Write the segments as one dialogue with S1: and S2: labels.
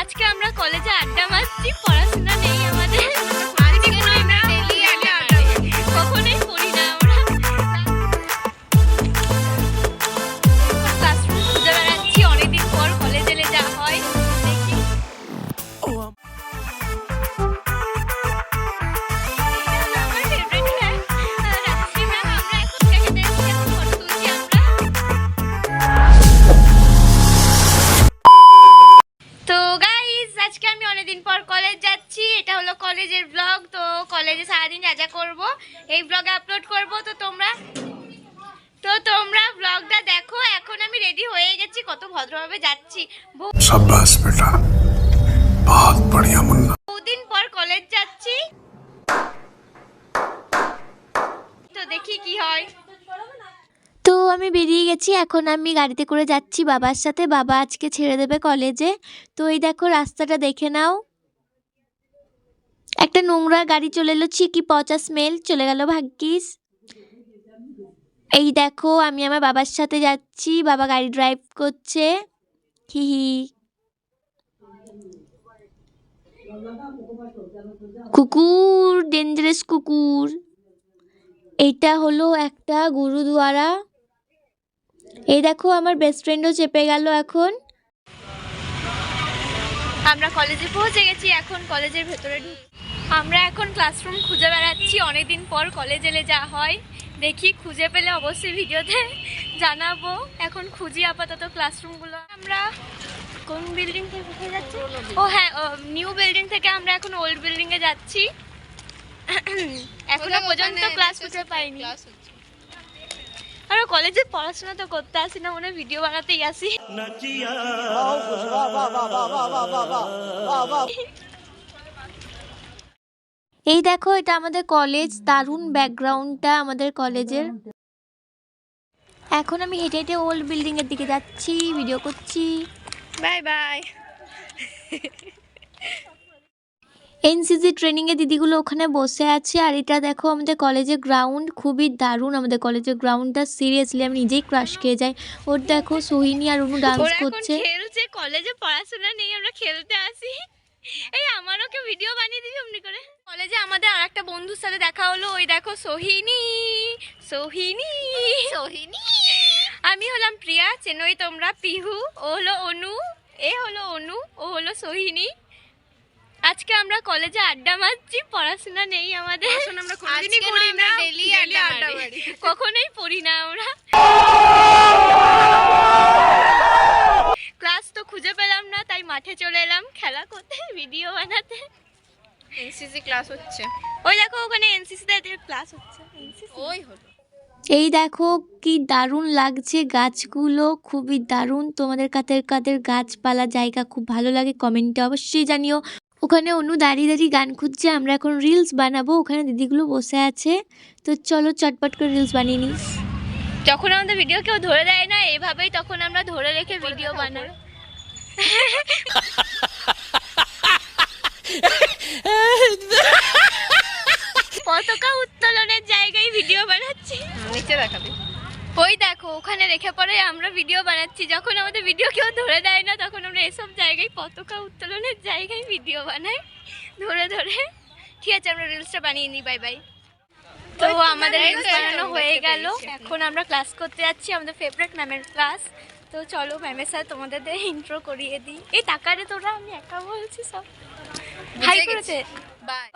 S1: আজকে আমরা কলেজে আড্ডা মারছি, পড়াশোনা নেই আমাদের। কখনোই পড়ি না আমরা, ক্লাসরুম খুঁজে বেড়াচ্ছি, অনেকদিন পর কলেজ এলে যা হয় দেখি। আজকে আমি অনেকদিন পর কলেজ যাচ্ছি, এটা হলো কলেজের ব্লগ। তো কলেজে সারাদিন যা যা করবো এই ব্লগে আপলোড করবো। তো তোমরা ব্লগটা দেখো। এখন আমি রেডি হয়ে গেছি, কত ভদ্রভাবে যাচ্ছি।
S2: শাবাশ বেটা, বহুত বড়িয়া মুন্না।
S1: বহুদিন পর কলেজ যাচ্ছি, তো দেখি কি হয়। তো আমি বেরিয়ে গেছি, এখন আমি গাড়িতে করে যাচ্ছি বাবার সাথে। বাবা আজকে ছেড়ে দেবে কলেজে। তো এই দেখো রাস্তাটা দেখে নাও, একটা নোংরা গাড়ি চলে এলো, কি পচা স্মেল, চলে গেল ভাগ্যিস। এই দেখো আমি আমার বাবার সাথে যাচ্ছি, বাবা গাড়ি ড্রাইভ করছে। হি হি, কুকুর, ডেঞ্জারাস কুকুর। এইটা হলো একটা গুরুদুয়ারা। এই দেখো আমার বেস্ট ফ্রেন্ডও চেপে গেল। এখন আমরা কলেজে পৌঁছে গেছি, এখন কলেজের ভেতরে আমরা এখন ক্লাসরুম খুঁজে বেড়াচ্ছি, অনেকদিন পর কলেজ এলে যা হয় দেখি। খুঁজে পেলে অবশ্যই ভিডিওতে জানাবো। এখন খুঁজি আপাতত ক্লাসরুমগুলো। আমরা কোন বিল্ডিং থেকে কোথায় যাচ্ছি? ও হ্যাঁ, নিউ বিল্ডিং থেকে আমরা এখন ওল্ড বিল্ডিং এ যাচ্ছি। এখনো পর্যন্ত ক্লাস খুঁজে পাইনি। আমরা কলেজে পড়াশোনা তো করতে আসি না, মনে ভিডিও বানাতেই আসি। এই দেখো এটা আমাদের কলেজ, দারুণ ব্যাকগ্রাউন্ডটা আমাদের কলেজের। এখন আমি হেঁটে হেঁটে ওল্ড বিল্ডিং এর দিকে যাচ্ছি, ভিডিও করছি। Bye bye. এনসিসি ট্রেনিং এ দিদিগুলো ওখানে বসে আছে। আর এটা দেখো আমাদের কলেজের গ্রাউন্ড, খুবই দারুণ আমাদের কলেজের গ্রাউন্ডটা। সিরিয়াসলি আমি নিজেই ক্রাশ খেয়ে যাই। ওর দেখো সোহিনী আর অনু ডান্স করছে। খেলছে, কলেজে পড়াশোনা নেই, আমরা খেলতে আসি। এই আমারও কেউ ভিডিও বানিয়ে দিবি অমনি করে। কলেজে আমাদের আর একটা বন্ধুর সাথে দেখা হলো, ওই দেখো সোহিনী। সোহিনী সোহিনী আমি হলাম প্রিয়া, চেনোই তোমরা। পিহু, ও হলো অনু, এ হলো অনু, ও হলো সোহিনী। আজকে আমরা কলেজে আড্ডা মারছি, পড়াশোনা নেই আমাদের। কখনোই পড়ি না আমরা। ক্লাস তো খুঁজে পেলাম না, তাই মাঠে চলে এলাম খেলা করতে, ভিডিও বানাতে।
S3: এনসিসি ক্লাস হচ্ছে,
S1: ওই দেখো ওখানে এনসিসি তে ক্লাস হচ্ছে।
S3: ওই হলো।
S1: এই দেখো কি দারুণ লাগছে গাছগুলো, খুবই দারুণ। তোমাদের কাদের গাছপালা জায়গা খুব ভালো লাগে কমেন্টে অবশ্যই জানিও। ওখানে অনু দাঁড়িয়ে দাঁড়িয়ে গান খুঁজছে, আমরা এখন রিলস বানাবো। ওখানে দিদিগুলো বসে আছে, তো চলো চটপট করে রিলস বানিয়ে নিই। যখন আমাদের ভিডিও কেউ ধরে দেয় না এভাবেই, তখন আমরা ধরে রেখে ভিডিও বানাই। পতাকা উত্তোলনের জায়গায় ভিডিও বানাচ্ছি।
S3: নিচে দেখাবি।
S1: ওই দেখো ওখানে রেখে পরে আমরা ভিডিও বানাচ্ছি। যখন আমাদের ভিডিও কেউ ধরে দেয় না, তখন আমরা এসব জায়গায়, পতাকা উত্তোলনের জায়গায় ভিডিও বানাই ধরে ধরে। ঠিক আছে, আমরা রিলসটা বানিয়ে নিই। Bye bye. তো আমাদের রিলস বানানো হয়ে গেল, এখন আমরা ক্লাস করতে যাচ্ছি, আমাদের ফেভারিট ম্যামের ক্লাস। তো চলো ম্যামের সাথে তোমাদের ইন্ট্রো করিয়ে দিই। এই টাকারে তোরা, আমি একা বলছি সব। হাই করেছে।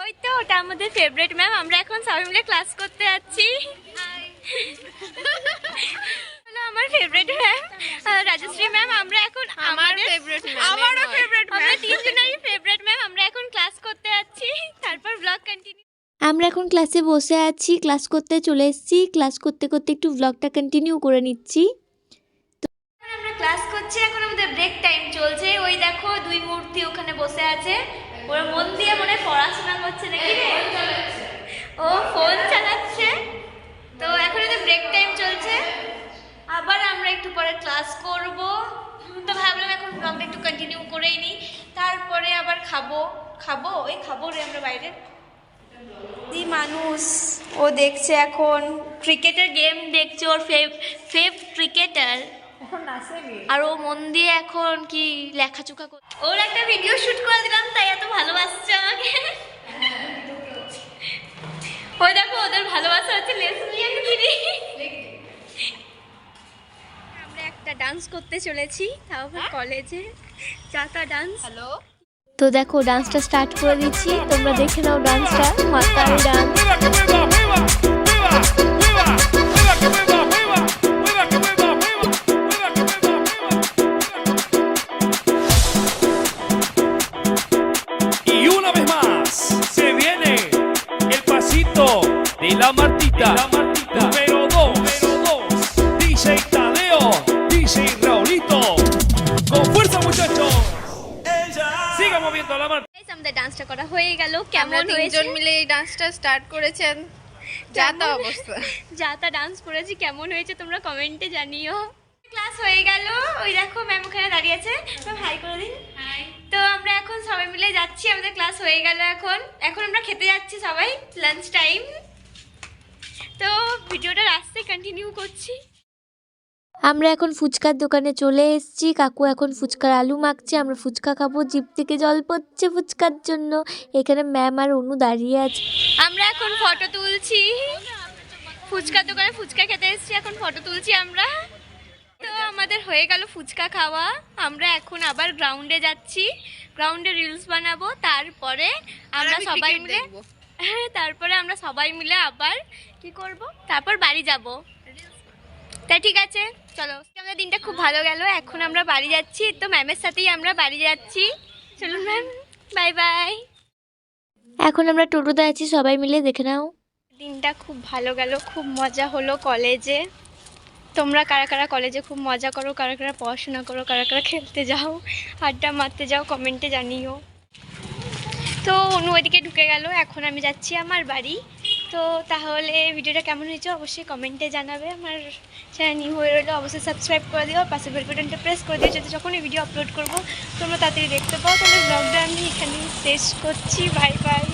S1: ওই তো ওটা আমাদের ফেভারিট ম্যাম। আমরা এখন সবাই মিলে ক্লাস করতে যাচ্ছি। আমার ফেভারিট ম্যাম রাজশ্রী ম্যাম। আমরা এখন আমারও ফেভারিট ম্যাম, আমরা তিনজনেরই ফেভারিট ম্যাম। আমরা এখন ক্লাস করতে যাচ্ছি, তারপর ব্লগ কন্টিনিউ। আমরা এখন ক্লাসে বসে আছি, ক্লাস করতে চলে এসেছি। ক্লাস করতে করতে একটু ব্লগটা কন্টিনিউ করে নিচ্ছি। তো আমরা ক্লাস করছি, এখন আমাদের ব্রেক টাইম চলছে। ওই দেখো দুই মূর্তি ওখানে বসে আছে, ওরা মন দিয়ে মনে পড়াশোনা করছে নাকি রে? ও ফোন চালাচ্ছে। তো এখন আমাদের ব্রেক টাইম চলছে, আবার আমরা একটু পরে ক্লাস করব। তো ভাবলাম এখন ব্লগটা একটু কন্টিনিউ করেই নিই, তারপরে আবার খাবো রে আমরা বাইরে। এই মানুষ ও দেখছে এখন ক্রিকেটের গেম দেখছে, ওর ফেভ ক্রিকেটার আর ও মন দিয়ে এখন কি লেখাচোখা করে। ওর একটা ভিডিও শুট করে দিলাম, তাই এত ভালোবাসছে আমাকে। ওই দেখো ওদের ভালোবাসা হচ্ছে লেসবিয়ান গিরি। আমরা একটা ডান্স করতে চলেছি, তাও কলেজে চাকা ডান্স।
S3: হ্যালো,
S1: তো দেখো ডান্সটা স্টার্ট করে দিচ্ছি, তোমরা দেখে নাও ডান্সটা, মাতারি dance.
S4: Y una vez más se viene el pasito de la Martita, número 2, DJ Tadeo, DJ Raulito, con fuerza muchachos, sigan moviendo la Martita.
S1: Guys, আমাদের ডান্সটা করা হয়ে গেল,
S3: আমরা
S1: কেমন হয়েছে?
S3: তিনজন মিলে এই ডান্সটা স্টার্ট করেছেন। যা তা অবস্থা।
S1: যা তা ডান্স করেছি, কেমন হয়েছে তোমরা কমেন্টে জানিও। ক্লাস হয়ে গেল, ওই দেখো ম্যাম ওখানে দাঁড়িয়ে আছে, ম্যাম হাই করে দিন। তো আমরা এখন সবাই মিলে যাচ্ছি, আমাদের ক্লাস হয়ে গেল। এখন আমরা খেতে যাচ্ছি সবাই, লাঞ্চ টাইম। তো ভিডিওটা রাস্তায় কন্টিনিউ করছি। আমরা এখন ফুচকার দোকানে চলে এসেছি, কাকু এখন ফুচকার আলু মাখছে, আমরা ফুচকা খাবো, জিভ থেকে জল পড়ছে ফুচকার জন্য। এখানে ম্যাম আর অনু দাঁড়িয়ে আছে। আমরা এখন ফটো তুলছি, ফুচকার দোকানে ফুচকা খেতে এসেছি, এখন ফটো তুলছি আমরা। তো আমাদের হয়ে গেল ফুচকা খাওয়া, আমরা এখন আবার গ্রাউন্ডে যাচ্ছি, গ্রাউন্ডে রিলস বানাবো, তারপরে আমরা সবাই মিলে তারপরে আমরা সবাই মিলে আবার কি করব, তারপর বাড়ি যাব। তাই ঠিক আছে, চলো। আমাদের দিনটা খুব ভালো গেল, এখন আমরা বাড়ি যাচ্ছি, তো ম্যামের সাথেই আমরা বাড়ি যাচ্ছি। চলুন ম্যাম, বাই বাই। এখন আমরা টোটোতে আছি সবাই মিলে, দেখে নাও। দিনটা খুব ভালো গেল, খুব মজা হলো কলেজে। তোমরা কারা কারা কলেজে খুব মজা করো, কারা কারা পড়াশোনা করো, কারা কারা খেলতে যাও, আড্ডা মারতে যাও, কমেন্টে জানিও। তো অনু ওইদিকে ঢুকে গেল, এখন আমি যাচ্ছি আমার বাড়ি। তো তাহলে ভিডিওটা কেমন হয়েছে অবশ্যই কমেন্টে জানাবে। আমার চ্যানেল নিউ হয়ে রইলে অবশ্যই সাবস্ক্রাইব করে দিও, পাশে বেল বাটনটা প্রেস করে দিও, যাতে যখনই ভিডিও আপলোড করবো তোমরা তাড়াতাড়ি দেখতে পাও। তাহলে ব্লগটা আমি এখানেই শেষ করছি, বাই বাই।